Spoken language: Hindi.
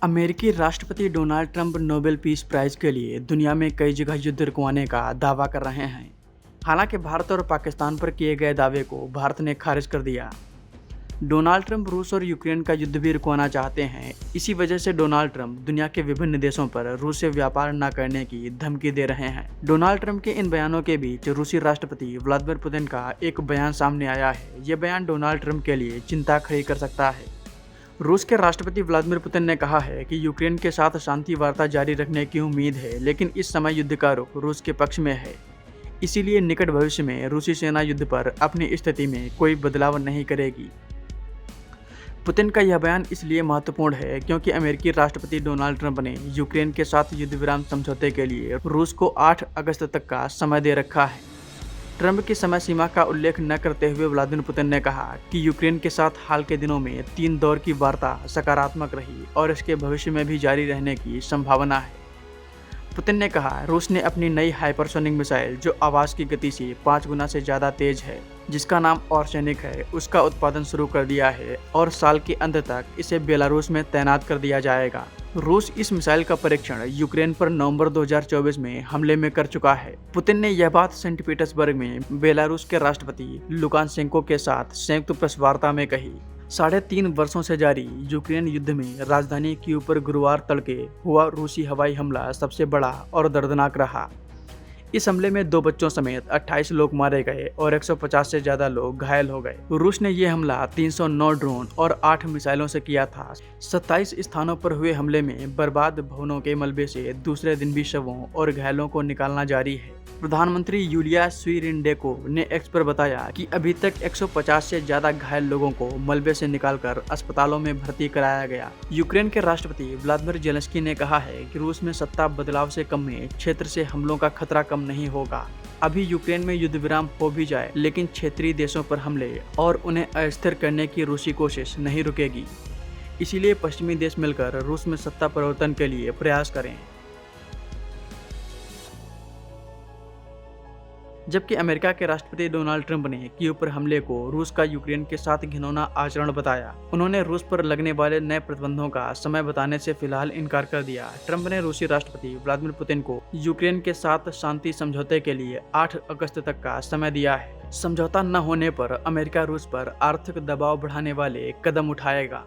अमेरिकी राष्ट्रपति Donald Trump Nobel peace prize के लिए दुनिया में कई जगह युद्ध रुकवाने का दावा कर रहे हैं। हालांकि भारत और पाकिस्तान पर किए गए दावे को भारत ने खारिज कर दिया। डोनाल्ड ट्रंप रूस और यूक्रेन का युद्ध भी रुकवाना चाहते हैं। इसी वजह से डोनाल्ड ट्रंप दुनिया के विभिन्न देशों पर रूस से व्यापार न करने की धमकी दे रहे हैं। डोनाल्ड ट्रंप के इन बयानों के बीच रूसी राष्ट्रपति व्लादिमीर पुतिन का एक बयान सामने आया है। यह बयान डोनाल्ड ट्रंप के लिए चिंता खड़ी कर सकता है। रूस के राष्ट्रपति व्लादिमीर पुतिन ने कहा है कि यूक्रेन के साथ शांति वार्ता जारी रखने की उम्मीद है, लेकिन इस समय युद्ध का रुख रूस के पक्ष में है। इसीलिए निकट भविष्य में रूसी सेना युद्ध पर अपनी स्थिति में कोई बदलाव नहीं करेगी। पुतिन का यह बयान इसलिए महत्वपूर्ण है क्योंकि अमेरिकी राष्ट्रपति डोनाल्ड ट्रंप ने यूक्रेन के साथ युद्ध विराम समझौते के लिए रूस को 8 अगस्त तक का समय दे रखा है। ट्रंप की समय सीमा का उल्लेख न करते हुए व्लादिमीर पुतिन ने कहा कि यूक्रेन के साथ हाल के दिनों में 3 दौर की वार्ता सकारात्मक रही और इसके भविष्य में भी जारी रहने की संभावना है। पुतिन ने कहा, रूस ने अपनी नई हाइपरसोनिक मिसाइल जो आवाज़ की गति से 5 गुना से ज़्यादा तेज है, जिसका नाम ऑर्सेनिक है, उसका उत्पादन शुरू कर दिया है और साल के अंत तक इसे बेलारूस में तैनात कर दिया जाएगा। रूस इस मिसाइल का परीक्षण यूक्रेन पर नवंबर 2024 में हमले में कर चुका है। पुतिन ने यह बात सेंट पीटर्सबर्ग में बेलारूस के राष्ट्रपति लुकाशेंको के साथ संयुक्त प्रेस वार्ता में कही। 3.5 वर्षों से जारी यूक्रेन युद्ध में राजधानी कीव पर गुरुवार तड़के हुआ रूसी हवाई हमला सबसे बड़ा और दर्दनाक रहा। इस हमले में 2 बच्चों समेत 28 लोग मारे गए और 150 से ज्यादा लोग घायल हो गए। रूस ने यह हमला 309 ड्रोन और 8 मिसाइलों से किया था। 27 स्थानों पर हुए हमले में बर्बाद भवनों के मलबे से दूसरे दिन भी शवों और घायलों को निकालना जारी है। प्रधानमंत्री यूलिया स्विरिंडेको ने एक्स पर बताया कि अभी तक 150 से ज्यादा घायल लोगों को मलबे से निकालकर अस्पतालों में भर्ती कराया गया। यूक्रेन के राष्ट्रपति व्लादिमीर ज़ेलेंस्की ने कहा है कि रूस में सत्ता बदलाव से कम में क्षेत्र से हमलों का खतरा कम नहीं होगा। अभी यूक्रेन में युद्ध विराम हो भी जाए, लेकिन क्षेत्रीय देशों पर हमले और उन्हें अस्थिर करने की रूसी कोशिश नहीं रुकेगी। इसीलिए पश्चिमी देश मिलकर रूस में सत्ता परिवर्तन के लिए प्रयास करें। जबकि अमेरिका के राष्ट्रपति डोनाल्ड ट्रंप ने कीव पर हमले को रूस का यूक्रेन के साथ घिनौना आचरण बताया। उन्होंने रूस पर लगने वाले नए प्रतिबंधों का समय बताने से फिलहाल इनकार कर दिया। ट्रंप ने रूसी राष्ट्रपति व्लादिमीर पुतिन को यूक्रेन के साथ शांति समझौते के लिए 8 अगस्त तक का समय दिया है। समझौता न होने पर अमेरिका रूस पर आर्थिक दबाव बढ़ाने वाले कदम उठाएगा।